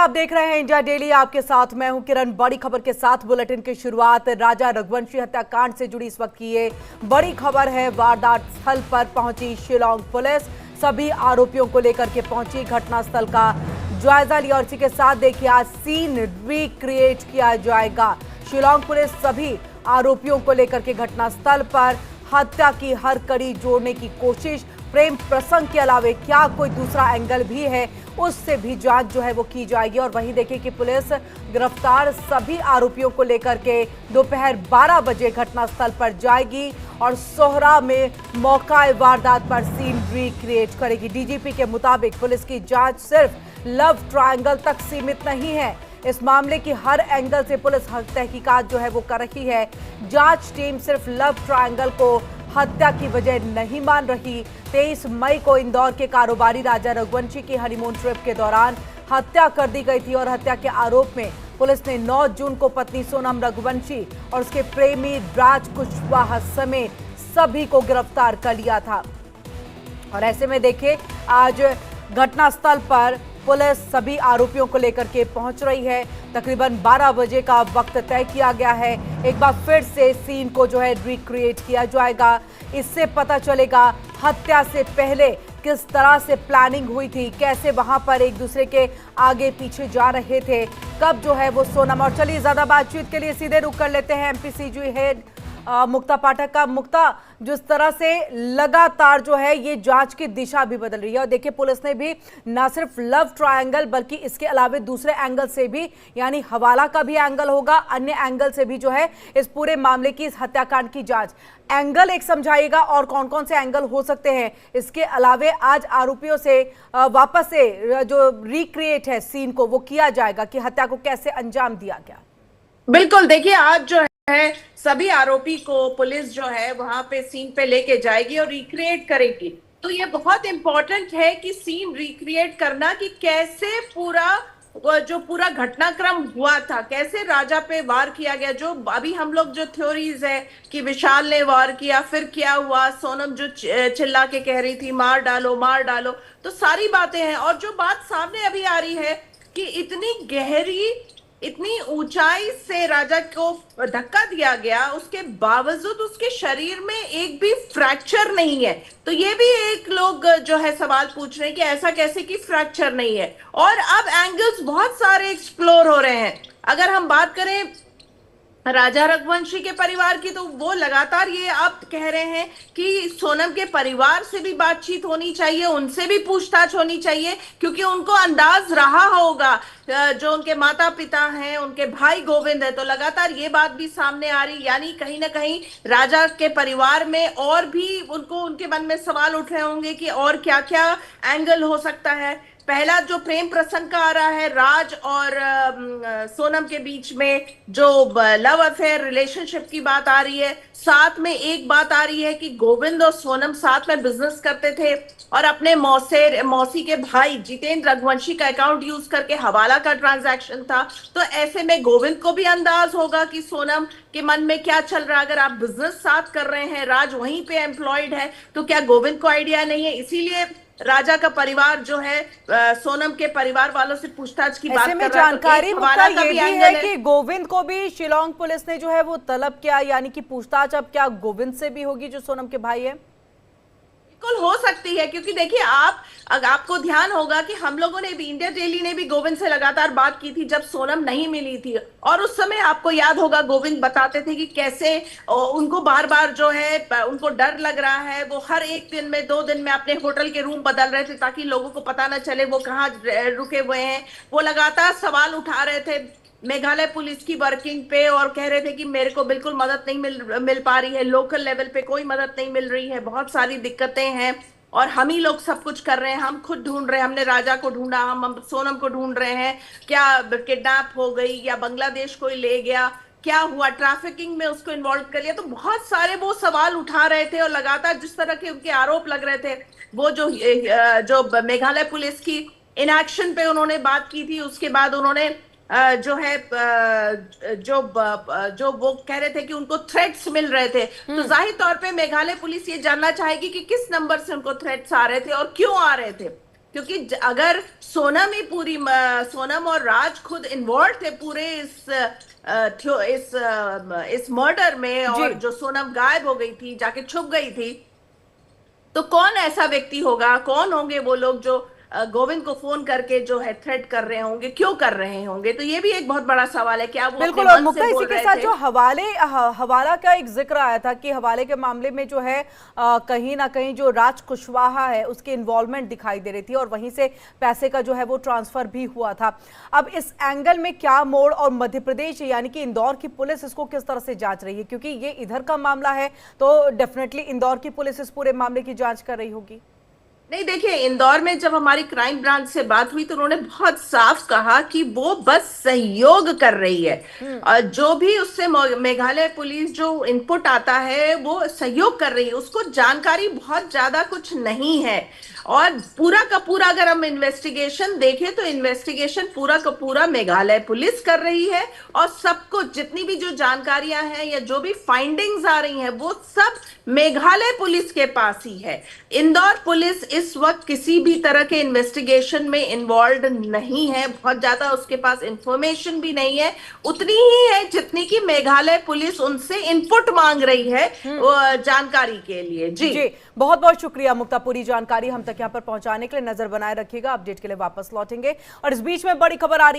आप देख रहे हैं इंडिया डेली। आपके साथ मैं हूं किरण। बड़ी खबर के साथ बुलेटिन की शुरुआत राजा रघुवंशी हत्याकांड से जुड़ी इस वक्त की ये बड़ी खबर है। वारदात स्थल पर पहुंची शिलांग पुलिस, सभी आरोपियों को लेकर के पहुंची, घटनास्थल का जायजा लिया और इसी के साथ देखिए आज सीन रिक्रिएट किया जाएगा। शिलांग पुलिस सभी आरोपियों को लेकर के घटनास्थल पर हत्या की हर कड़ी जोड़ने की कोशिश, प्रेम प्रसंग के अलावे क्या कोई दूसरा एंगल भी है उससे भी जांच जो है वो की जाएगी। और वहीं देखिए कि पुलिस गिरफ्तार सभी आरोपियों को लेकर के दोपहर 12 बजे घटनास्थल पर जाएगी और सोहरा में मौका वारदात पर सीन रिक्रिएट करेगी। डीजीपी के मुताबिक पुलिस की जांच सिर्फ लव ट्रायंगल तक सीमित नहीं है। इस मामले की हर एंगल से पुलिस तहकीकात जो है वो कर रही है। जांच टीम सिर्फ लव ट्रायंगल को हत्या की वजह नहीं मान रही। 23 मई को इंदौर के कारोबारी राजा रघुवंशी की हनीमून ट्रिप के दौरान हत्या कर दी गई थी और हत्या के आरोप में पुलिस ने 9 जून को पत्नी सोनम रघुवंशी और उसके प्रेमी राज कुशवाहा समेत सभी को गिरफ्तार कर लिया था। और ऐसे में देखिए आज घटनास्थल पर पुलिस सभी आरोपियों को लेकर के पहुंच रही है। तकरीबन 12 बजे का वक्त तय किया गया है। एक बार फिर से सीन को जो है रिक्रिएट किया जाएगा। इससे पता चलेगा हत्या से पहले किस तरह से प्लानिंग हुई थी, कैसे वहां पर एक दूसरे के आगे पीछे जा रहे थे, कब जो है वो सोनम। और चलिए ज्यादा बातचीत के लिए सीधे रुक कर लेते हैं एमपीसीजी हेड मुक्ता पाठक का। मुक्ता, जिस तरह से लगातार जो है ये जांच की दिशा भी बदल रही है और देखिए पुलिस ने भी ना सिर्फ लव ट्रायंगल बल्कि इसके अलावा दूसरे एंगल से भी, यानी हवाला का भी एंगल होगा, अन्य एंगल से भी जो है इस पूरे मामले की, इस हत्याकांड की जांच। एंगल एक समझाइएगा और कौन कौन से एंगल हो सकते हैं। इसके अलावा आज आरोपियों से वापस से जो रिक्रिएट है सीन को वो किया जाएगा कि हत्या को कैसे अंजाम दिया गया। बिल्कुल, देखिए आज जो है सभी आरोपी को पुलिस जो है वहां पे सीन पे लेके जाएगी और रिक्रिएट करेगी। तो ये बहुत इंपॉर्टेंट है कि सीन रिक्रिएट करना कि कैसे पूरा घटनाक्रम हुआ था, कैसे राजा पे वार किया गया। जो अभी हम लोग जो थ्योरीज है कि विशाल ने वार किया, फिर क्या हुआ, सोनम जो चिल्ला के कह रही थी मार डालो मार डालो, तो सारी बातें हैं। और जो बात सामने अभी आ रही है कि इतनी गहरी, इतनी ऊंचाई से राजा को धक्का दिया गया, उसके बावजूद उसके शरीर में एक भी फ्रैक्चर नहीं है। तो ये भी एक लोग जो है सवाल पूछ रहे हैं कि ऐसा कैसे कि फ्रैक्चर नहीं है। और अब एंगल्स बहुत सारे एक्सप्लोर हो रहे हैं। अगर हम बात करें राजा रघुवंशी के परिवार की, तो वो लगातार ये आप कह रहे हैं कि सोनम के परिवार से भी बातचीत होनी चाहिए, उनसे भी पूछताछ होनी चाहिए, क्योंकि उनको अंदाज रहा होगा, जो उनके माता पिता हैं, उनके भाई गोविंद है। तो लगातार ये बात भी सामने आ रही, यानी कहीं ना कहीं राजा के परिवार में और भी उनके मन में सवाल उठ रहे होंगे कि और क्या क्या एंगल हो सकता है। पहला जो प्रेम प्रसंग का आ रहा है राज और सोनम के बीच में, जो लव अफेयर रिलेशनशिप की बात आ रही है। साथ में एक बात आ रही है कि गोविंद और सोनम साथ में बिजनेस करते थे और अपने मौसी के भाई जितेंद्र रघुवंशी का अकाउंट यूज करके हवाला का ट्रांजैक्शन था। तो ऐसे में गोविंद को भी अंदाज होगा कि सोनम के मन में क्या चल रहा है। अगर आप बिजनेस साथ कर रहे हैं, राज वहीं पे एम्प्लॉयड है, तो क्या गोविंद को आइडिया नहीं है? इसीलिए राजा का परिवार जो है सोनम के परिवार वालों से पूछताछ की बात कर रहा है। जानकारी ये भी है कि गोविंद को भी शिलांग पुलिस ने जो है वो तलब किया, यानी कि पूछताछ अब क्या गोविंद से भी होगी जो सोनम के भाई है? बिल्कुल हो सकती है, क्योंकि देखिए आपको ध्यान होगा कि हम लोगों ने भी, इंडिया डेली ने भी गोविंद से लगातार बात की थी जब सोनम नहीं मिली थी। और उस समय आपको याद होगा गोविंद बताते थे कि कैसे उनको बार बार जो है उनको डर लग रहा है। वो हर एक दिन में 2 दिन में अपने होटल के रूम बदल रहे थे ताकि लोगों को पता ना चले वो कहाँ रुके हुए हैं। वो लगातार सवाल उठा रहे थे मेघालय पुलिस की वर्किंग पे और कह रहे थे कि मेरे को बिल्कुल मदद नहीं मिल पा रही है, लोकल लेवल पे कोई मदद नहीं मिल रही है, बहुत सारी दिक्कतें हैं और हम ही लोग सब कुछ कर रहे हैं, हम खुद ढूंढ रहे हैं, हमने राजा को ढूंढा, हम सोनम को ढूंढ रहे हैं, क्या किडनैप हो गई या बांग्लादेश कोई ले गया, क्या हुआ, ट्रैफिकिंग में उसको इन्वॉल्व कर लिया। तो बहुत सारे वो सवाल उठा रहे थे और लगातार जिस तरह के उनके आरोप लग रहे थे, वो जो मेघालय पुलिस की इनएक्शन पे उन्होंने बात की थी, उसके बाद उन्होंने जो है जो वो कह रहे थे कि उनको थ्रेट्स मिल रहे थे। तो जाहिर तौर पे मेघालय पुलिस ये जानना चाहेगी कि किस नंबर से उनको थ्रेट्स आ रहे थे और क्यों आ रहे थे। क्योंकि अगर सोनम ही पूरी सोनम और राज खुद इन्वॉल्व थे पूरे इस मर्डर में, और जी जो सोनम गायब हो गई थी, जाके छुप गई थी, तो कौन ऐसा व्यक्ति होगा, कौन होंगे वो लोग जो गोविंद को फोन करके जो है थ्रेट कर रहे होंगे, क्यों कर रहे होंगे? तो ये भी एक बहुत बड़ा सवाल है। क्या वो बिल्कुल। अपने और मन से मुक्ता, इसी बोल के रहे साथ थे? जो हवाला का एक जिक्र आया था कि हवाले के मामले में जो है कहीं ना कहीं जो राज कुशवाहा है उसकी इन्वॉल्वमेंट दिखाई दे रही थी और वहीं से पैसे का जो है वो ट्रांसफर भी हुआ था। अब इस एंगल में क्या मोड़, और मध्य प्रदेश यानी कि इंदौर की पुलिस इसको किस तरह से जांच रही है? क्योंकि ये इधर का मामला है तो डेफिनेटली इंदौर की पुलिस इस पूरे मामले की जांच कर रही होगी। नहीं, देखिए, इंदौर में जब हमारी क्राइम ब्रांच से बात हुई तो उन्होंने बहुत साफ कहा कि वो बस सहयोग कर रही है, और जो भी उससे मेघालय पुलिस जो इनपुट आता है वो सहयोग कर रही है, उसको जानकारी बहुत ज्यादा कुछ नहीं है। और पूरा का पूरा अगर हम इन्वेस्टिगेशन देखें तो इन्वेस्टिगेशन पूरा का पूरा मेघालय पुलिस कर रही है, और सब कुछ जितनी भी जो जानकारियां हैं या जो भी फाइंडिंग्स आ रही हैं वो सब मेघालय पुलिस के पास ही है। इंदौर पुलिस इस वक्त किसी भी तरह के इन्वेस्टिगेशन में इन्वॉल्व नहीं है, बहुत ज्यादा उसके पास इंफॉर्मेशन भी नहीं है, उतनी ही है जितनी कि मेघालय पुलिस उनसे इनपुट मांग रही है जानकारी के लिए। जी जी, बहुत बहुत शुक्रिया मुक्ता, पूरी जानकारी हम तक यहाँ पर पहुंचाने के लिए। नजर बनाए रखिएगा, अपडेट के लिए वापस लौटेंगे। और इस बीच में बड़ी खबर आ रही